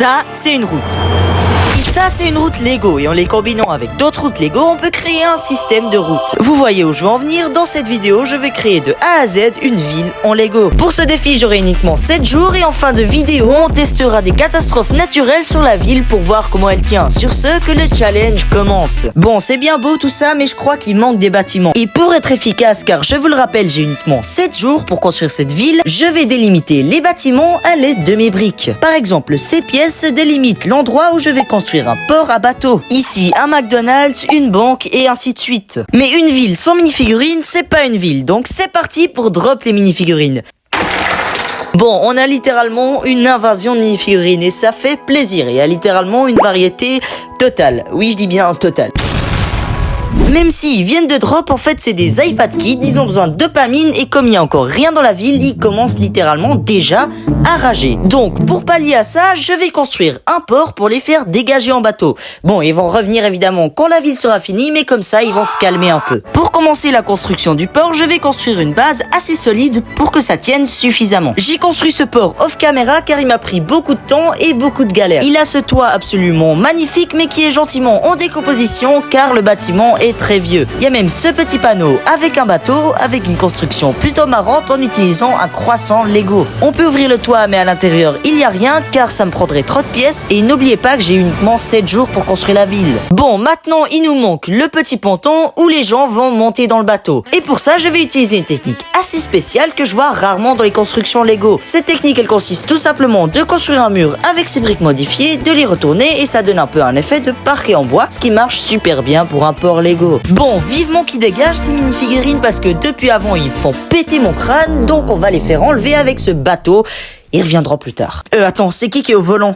Ça, c'est une route. Et ça, c'est une route Lego, et en les combinant avec d'autres routes Lego, on peut créer un système de routes. Vous voyez où je veux en venir? Dans cette vidéo, je vais créer de A à Z une ville en Lego. Pour ce défi, j'aurai uniquement 7 jours, et en fin de vidéo, on testera des catastrophes naturelles sur la ville pour voir comment elle tient. Sur ce, que le challenge commence. Bon, c'est bien beau tout ça, mais je crois qu'il manque des bâtiments. Et pour être efficace, car je vous le rappelle, j'ai uniquement 7 jours pour construire cette ville, je vais délimiter les bâtiments à l'aide de mes briques. Par exemple, ces pièces délimitent l'endroit où je vais construire un port à bateau. Ici, un McDonald's, une banque et ainsi de suite. Mais une ville sans minifigurines, c'est pas une ville. Donc c'est parti pour drop les minifigurines. Bon, on a littéralement une invasion de minifigurines et ça fait plaisir. Il y a littéralement une variété totale. Oui, je dis bien totale. Même s'ils viennent de drop, en fait c'est des iPad Kids, ils ont besoin de dopamine et comme il n'y a encore rien dans la ville, ils commencent littéralement déjà à rager. Donc pour pallier à ça, je vais construire un port pour les faire dégager en bateau. Bon, ils vont revenir évidemment quand la ville sera finie, mais comme ça ils vont se calmer un peu. Pour commencer la construction du port, je vais construire une base assez solide pour que ça tienne suffisamment. J'ai construit ce port off caméra car il m'a pris beaucoup de temps et beaucoup de galères. Il a ce toit absolument magnifique mais qui est gentiment en décomposition car le bâtiment est très vieux. Il y a même ce petit panneau avec un bateau, avec une construction plutôt marrante en utilisant un croissant Lego. On peut ouvrir le toit mais à l'intérieur il n'y a rien car ça me prendrait trop de pièces et n'oubliez pas que j'ai uniquement 7 jours pour construire la ville. Bon, maintenant il nous manque le petit ponton où les gens vont monter dans le bateau. Et pour ça je vais utiliser une technique assez spéciale que je vois rarement dans les constructions Lego. Cette technique elle consiste tout simplement de construire un mur avec ses briques modifiées, de les retourner et ça donne un peu un effet de parquet en bois, ce qui marche super bien pour un port Lego. Bon, vivement qu'ils dégagent ces minifigurines parce que depuis avant ils font péter mon crâne, donc on va les faire enlever avec ce bateau. Ils reviendront plus tard. Attends, c'est qui est au volant?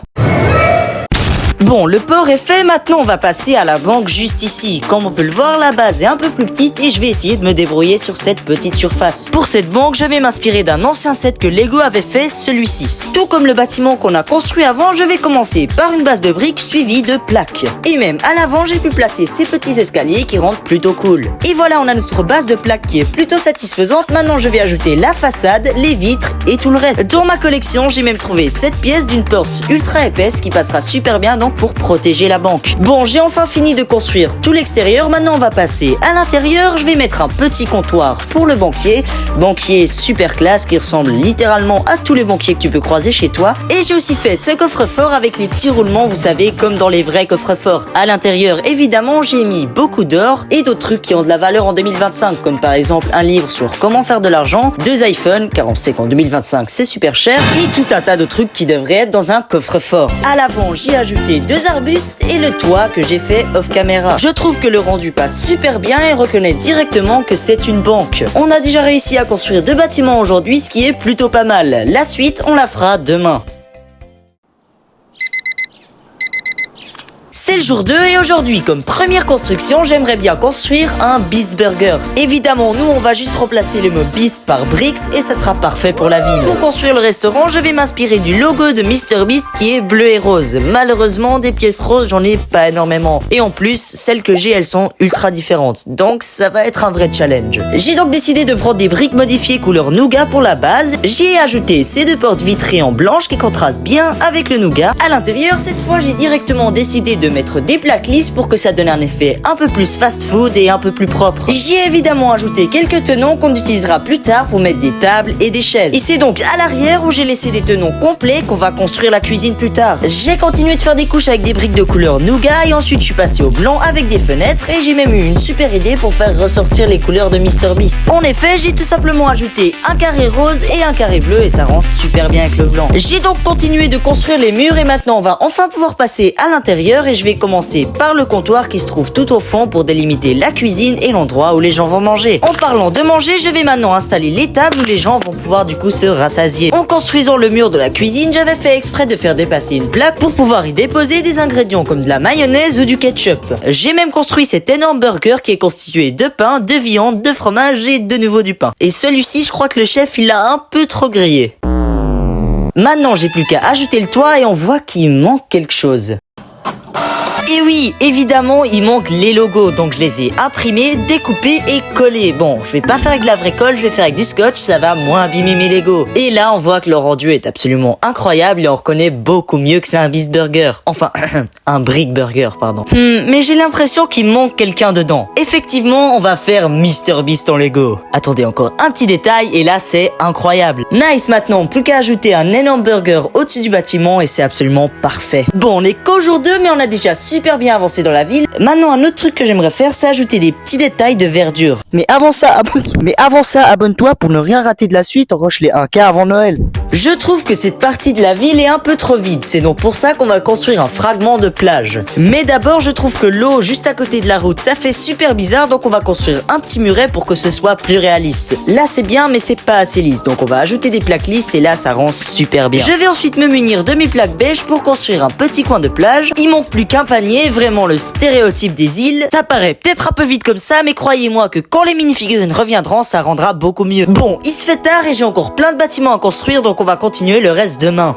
Bon, le port est fait, maintenant on va passer à la banque juste ici. Comme on peut le voir, la base est un peu plus petite et je vais essayer de me débrouiller sur cette petite surface. Pour cette banque, je vais m'inspirer d'un ancien set que Lego avait fait, celui-ci. Tout comme le bâtiment qu'on a construit avant, je vais commencer par une base de briques suivie de plaques. Et même à l'avant, j'ai pu placer ces petits escaliers qui rendent plutôt cool. Et voilà, on a notre base de plaques qui est plutôt satisfaisante. Maintenant, je vais ajouter la façade, les vitres et tout le reste. Dans ma collection, j'ai même trouvé cette pièce d'une porte ultra épaisse qui passera super bien donc pour protéger la banque. Bon, j'ai enfin fini de construire tout l'extérieur, maintenant on va passer à l'intérieur. Je vais mettre un petit comptoir pour le banquier super classe qui ressemble littéralement à tous les banquiers que tu peux croiser chez toi. Et j'ai aussi fait ce coffre-fort avec les petits roulements, vous savez, comme dans les vrais coffres-forts. À l'intérieur, évidemment, j'ai mis beaucoup d'or et d'autres trucs qui ont de la valeur en 2025, comme par exemple un livre sur comment faire de l'argent, 2 iPhones, car on sait qu'en 2025 c'est super cher, et tout un tas de trucs qui devraient être dans un coffre-fort. À l'avant, j'ai ajouté 2 arbustes et le toit que j'ai fait off caméra. Je trouve que le rendu passe super bien et reconnaît directement que c'est une banque. On a déjà réussi à construire 2 bâtiments aujourd'hui, ce qui est plutôt pas mal. La suite, on la fera demain. C'est le jour 2 et aujourd'hui, comme première construction, j'aimerais bien construire un Beast Burgers. Évidemment, nous, on va juste remplacer le mot Beast par Bricks et ça sera parfait pour la ville. Pour construire le restaurant, je vais m'inspirer du logo de MrBeast qui est bleu et rose. Malheureusement, des pièces roses, j'en ai pas énormément. Et en plus, celles que j'ai, elles sont ultra différentes. Donc, ça va être un vrai challenge. J'ai donc décidé de prendre des briques modifiées couleur nougat pour la base. J'ai ajouté ces 2 portes vitrées en blanche qui contrastent bien avec le nougat. À l'intérieur, cette fois, j'ai directement décidé de mettre des plaques lisses pour que ça donne un effet un peu plus fast-food et un peu plus propre. J'y ai évidemment ajouté quelques tenons qu'on utilisera plus tard pour mettre des tables et des chaises. Et c'est donc à l'arrière où j'ai laissé des tenons complets qu'on va construire la cuisine plus tard. J'ai continué de faire des couches avec des briques de couleur nougat et ensuite je suis passé au blanc avec des fenêtres et j'ai même eu une super idée pour faire ressortir les couleurs de MrBeast. En effet, j'ai tout simplement ajouté un carré rose et un carré bleu et ça rend super bien avec le blanc. J'ai donc continué de construire les murs et maintenant on va enfin pouvoir passer à l'intérieur et je vais commencer par le comptoir qui se trouve tout au fond pour délimiter la cuisine et l'endroit où les gens vont manger. En parlant de manger, je vais maintenant installer les tables où les gens vont pouvoir du coup se rassasier. En construisant le mur de la cuisine, j'avais fait exprès de faire dépasser une plaque pour pouvoir y déposer des ingrédients comme de la mayonnaise ou du ketchup. J'ai même construit cet énorme burger qui est constitué de pain, de viande, de fromage et de nouveau du pain. Et celui-ci, je crois que le chef il l'a un peu trop grillé. Maintenant, j'ai plus qu'à ajouter le toit et on voit qu'il manque quelque chose. Et oui, évidemment, il manque les logos, donc je les ai imprimés, découpés et collés. Bon, je vais pas faire avec de la vraie colle, je vais faire avec du scotch, ça va moins abîmer mes Legos. Et là, on voit que le rendu est absolument incroyable et on reconnaît beaucoup mieux que c'est un Beast Burger. Enfin, un Brick Burger, pardon. Mais j'ai l'impression qu'il manque quelqu'un dedans. Effectivement, on va faire Mr Beast en Lego. Attendez, encore un petit détail et là, c'est incroyable. Nice, maintenant, plus qu'à ajouter un énorme burger au-dessus du bâtiment et c'est absolument parfait. Bon, on est qu'au jour 2, mais on a déjà super bien avancé dans la ville. Maintenant, un autre truc que j'aimerais faire, c'est ajouter des petits détails de verdure. Mais avant ça, abonne-toi pour ne rien rater de la suite. On rush les 1K avant Noël. Je trouve que cette partie de la ville est un peu trop vide, c'est donc pour ça qu'on va construire un fragment de plage. Mais d'abord, je trouve que l'eau juste à côté de la route, ça fait super bizarre, donc on va construire un petit muret pour que ce soit plus réaliste. Là, c'est bien, mais c'est pas assez lisse, donc on va ajouter des plaques lisses et là, ça rend super bien. Je vais ensuite me munir de mes plaques beige pour construire un petit coin de plage. Il manque plus qu'un panier, vraiment le stéréotype des îles. Ça paraît peut-être un peu vite comme ça, mais croyez-moi que quand les minifigurines reviendront, ça rendra beaucoup mieux. Bon, il se fait tard et j'ai encore plein de bâtiments à construire, donc on va continuer le reste demain.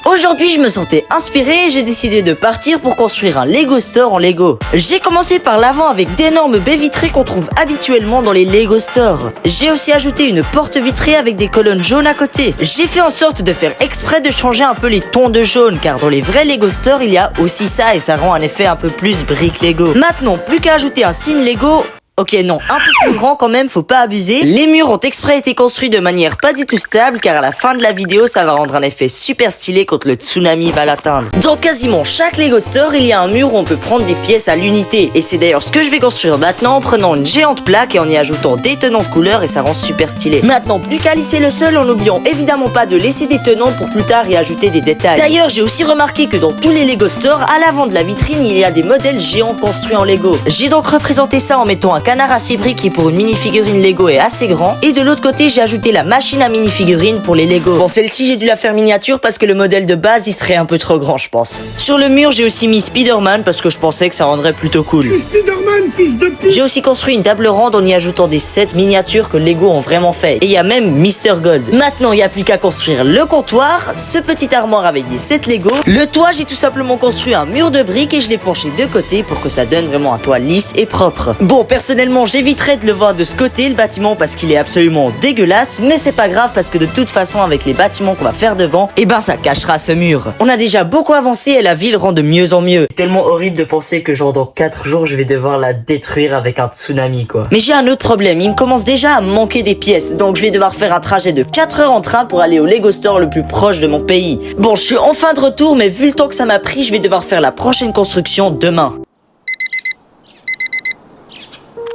Aujourd'hui, je me sentais inspiré et j'ai décidé de partir pour construire un Lego Store en Lego. J'ai commencé par l'avant avec d'énormes baies vitrées qu'on trouve habituellement dans les Lego Stores. J'ai aussi ajouté une porte vitrée avec des colonnes jaunes à côté. J'ai fait en sorte de faire exprès de changer un peu les tons de jaune car dans les vrais Lego Stores, il y a aussi ça et ça rend un effet un peu plus brique Lego. Maintenant, plus qu'à ajouter un signe Lego. Ok, non, un peu plus grand quand même, faut pas abuser. Les murs ont exprès été construits de manière pas du tout stable, car à la fin de la vidéo, ça va rendre un effet super stylé quand le tsunami va l'atteindre. Dans quasiment chaque Lego Store, il y a un mur où on peut prendre des pièces à l'unité. Et c'est d'ailleurs ce que je vais construire maintenant en prenant une géante plaque et en y ajoutant des tenants de couleurs et ça rend super stylé. Maintenant, plus qu'à lisser le sol en n'oubliant évidemment pas de laisser des tenants pour plus tard y ajouter des détails. D'ailleurs, j'ai aussi remarqué que dans tous les Lego Store, à l'avant de la vitrine, il y a des modèles géants construits en Lego. J'ai donc représenté ça en mettant un canard à cibri qui pour une minifigurine Lego est assez grand. Et de l'autre côté, j'ai ajouté la machine à minifigurines pour les Lego. Bon, celle-ci, j'ai dû la faire miniature parce que le modèle de base, il serait un peu trop grand, je pense. Sur le mur, j'ai aussi mis Spider-Man parce que je pensais que ça rendrait plutôt cool. C'est Spider-Man, fils de pute. J'ai aussi construit une table ronde en y ajoutant des sets miniatures que Lego ont vraiment fait. Et il y a même Mr Gold. Maintenant, il n'y a plus qu'à construire le comptoir, ce petit armoire avec des sets Lego. Le toit, j'ai tout simplement construit un mur de briques et je l'ai penché de côté pour que ça donne vraiment un toit lisse et propre. Bon, personnellement, j'éviterais de le voir de ce côté, le bâtiment, parce qu'il est absolument dégueulasse, mais c'est pas grave parce que de toute façon, avec les bâtiments qu'on va faire devant, eh ben ça cachera ce mur. On a déjà beaucoup avancé et la ville rend de mieux en mieux. C'est tellement horrible de penser que genre dans 4 jours, je vais devoir la détruire avec un tsunami, quoi. Mais j'ai un autre problème, il me commence déjà à me manquer des pièces, donc je vais devoir faire un trajet de 4 heures en train pour aller au Lego Store le plus proche de mon pays. Bon, je suis enfin de retour, mais vu le temps que ça m'a pris, je vais devoir faire la prochaine construction demain.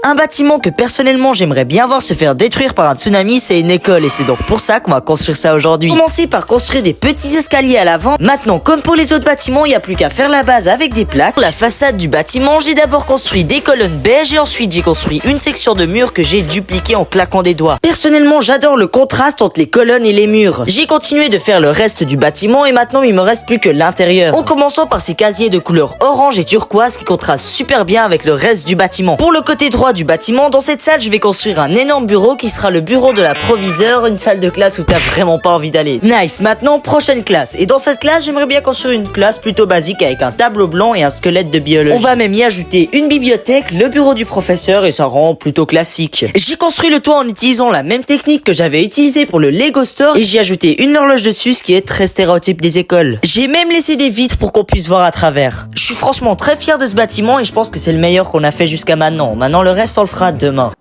Un bâtiment que personnellement j'aimerais bien voir se faire détruire par un tsunami, c'est une école et c'est donc pour ça qu'on va construire ça aujourd'hui. Commencer par construire des petits escaliers à l'avant. Maintenant, comme pour les autres bâtiments, il n'y a plus qu'à faire la base avec des plaques. Pour la façade du bâtiment, j'ai d'abord construit des colonnes beige et ensuite j'ai construit une section de mur que j'ai dupliquée en claquant des doigts. Personnellement, j'adore le contraste entre les colonnes et les murs. J'ai continué de faire le reste du bâtiment et maintenant il me reste plus que l'intérieur. En commençant par ces casiers de couleur orange et turquoise qui contrastent super bien avec le reste du bâtiment. Pour le côté droit du bâtiment, dans cette salle, je vais construire un énorme bureau qui sera le bureau de la proviseure, une salle de classe où t'as vraiment pas envie d'aller. Nice, maintenant, prochaine classe. Et dans cette classe, j'aimerais bien construire une classe plutôt basique avec un tableau blanc et un squelette de biologie. On va même y ajouter une bibliothèque, le bureau du professeur et ça rend plutôt classique. J'ai construit le toit en utilisant la même technique que j'avais utilisée pour le Lego Store et j'ai ajouté une horloge dessus, ce qui est très stéréotype des écoles. J'ai même laissé des vitres pour qu'on puisse voir à travers. Je suis franchement très fier de ce bâtiment et je pense que c'est le meilleur qu'on a fait jusqu'à maintenant. Maintenant, le reste, on le fera demain.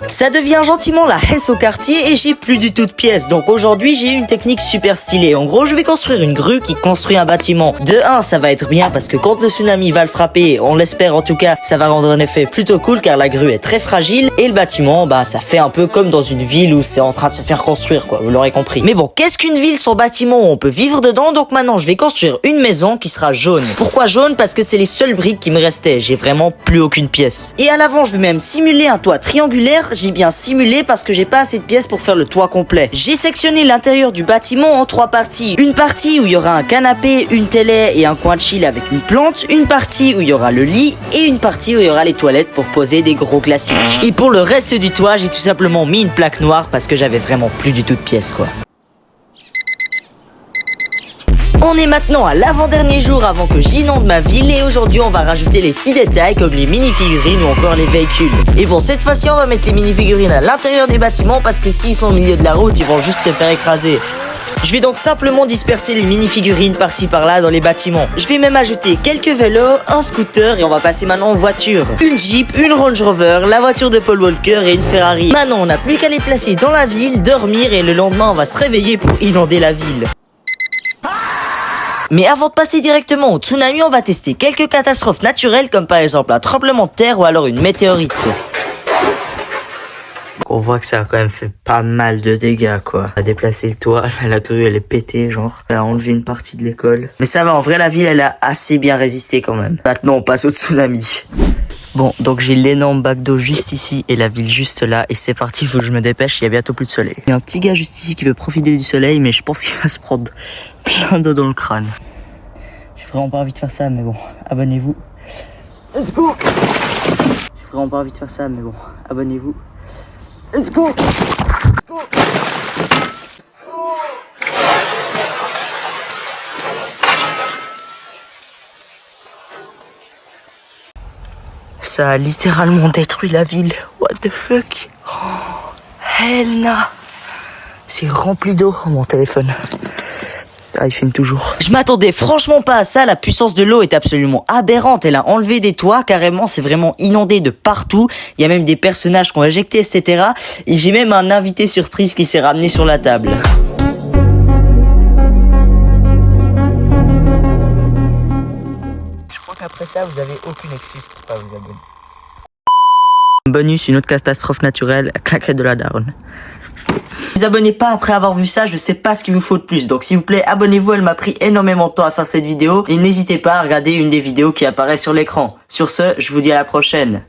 Ça devient gentiment la hesse au quartier et j'ai plus du tout de pièces. Donc aujourd'hui, j'ai eu une technique super stylée. En gros, je vais construire une grue qui construit un bâtiment. De 1, ça va être bien parce que quand le tsunami va le frapper, on l'espère en tout cas, ça va rendre un effet plutôt cool car la grue est très fragile. Et le bâtiment, bah ça fait un peu comme dans une ville où c'est en train de se faire construire, quoi. Vous l'aurez compris. Mais bon, qu'est-ce qu'une ville sans bâtiment où on peut vivre dedans? Donc maintenant, je vais construire une maison qui sera jaune. Pourquoi jaune? Parce que c'est les seules briques qui me restaient. J'ai vraiment plus aucune pièce. Et à l'avant, je vais même simuler un toit triangulaire. J'ai bien simulé parce que j'ai pas assez de pièces pour faire le toit complet. J'ai sectionné l'intérieur du bâtiment en 3 parties. Une partie où il y aura un canapé, une télé et un coin de chill avec une plante. Une partie où il y aura le lit et une partie où il y aura les toilettes pour poser des gros classiques. Et pour le reste du toit, j'ai tout simplement mis une plaque noire parce que j'avais vraiment plus du tout de pièces, quoi. On est maintenant à l'avant-dernier jour avant que j'inonde ma ville et aujourd'hui on va rajouter les petits détails comme les mini-figurines ou encore les véhicules. Et bon, cette fois-ci on va mettre les mini-figurines à l'intérieur des bâtiments parce que s'ils sont au milieu de la route, ils vont juste se faire écraser. Je vais donc simplement disperser les mini-figurines par-ci par-là dans les bâtiments. Je vais même ajouter quelques vélos, un scooter et on va passer maintenant aux voitures. Une Jeep, une Range Rover, la voiture de Paul Walker et une Ferrari. Maintenant on n'a plus qu'à les placer dans la ville, dormir et le lendemain on va se réveiller pour inonder la ville. Mais avant de passer directement au tsunami, on va tester quelques catastrophes naturelles comme par exemple un tremblement de terre ou alors une météorite. On voit que ça a quand même fait pas mal de dégâts quoi. On a déplacé le toit, la grue elle est pétée genre. On a enlevé une partie de l'école. Mais ça va, en vrai la ville elle a assez bien résisté quand même. Maintenant on passe au tsunami. Bon, donc j'ai l'énorme bac d'eau juste ici et la ville juste là. Et c'est parti, faut que je me dépêche, il y a bientôt plus de soleil. Il y a un petit gars juste ici qui veut profiter du soleil, mais je pense qu'il va se prendre plein d'eau dans le crâne. J'ai vraiment pas envie de faire ça, mais bon, abonnez-vous. Let's go! J'ai vraiment pas envie de faire ça, mais bon, abonnez-vous. Let's go! Let's go! Ça a littéralement détruit la ville. What the fuck? Oh, hell no! C'est rempli d'eau. Oh, mon téléphone. Ah, il filme toujours. Je m'attendais franchement pas à ça. La puissance de l'eau est absolument aberrante. Elle a enlevé des toits. Carrément, c'est vraiment inondé de partout. Il y a même des personnages qui ont éjecté, etc. Et j'ai même un invité surprise qui s'est ramené sur la table. Je crois qu'après ça, vous avez aucune excuse pour pas vous abonner. Bonus, une autre catastrophe naturelle, claquette de la daronne. Ne vous abonnez pas après avoir vu ça, je sais pas ce qu'il vous faut de plus. Donc s'il vous plaît, abonnez-vous, elle m'a pris énormément de temps à faire cette vidéo. Et n'hésitez pas à regarder une des vidéos qui apparaît sur l'écran. Sur ce, je vous dis à la prochaine.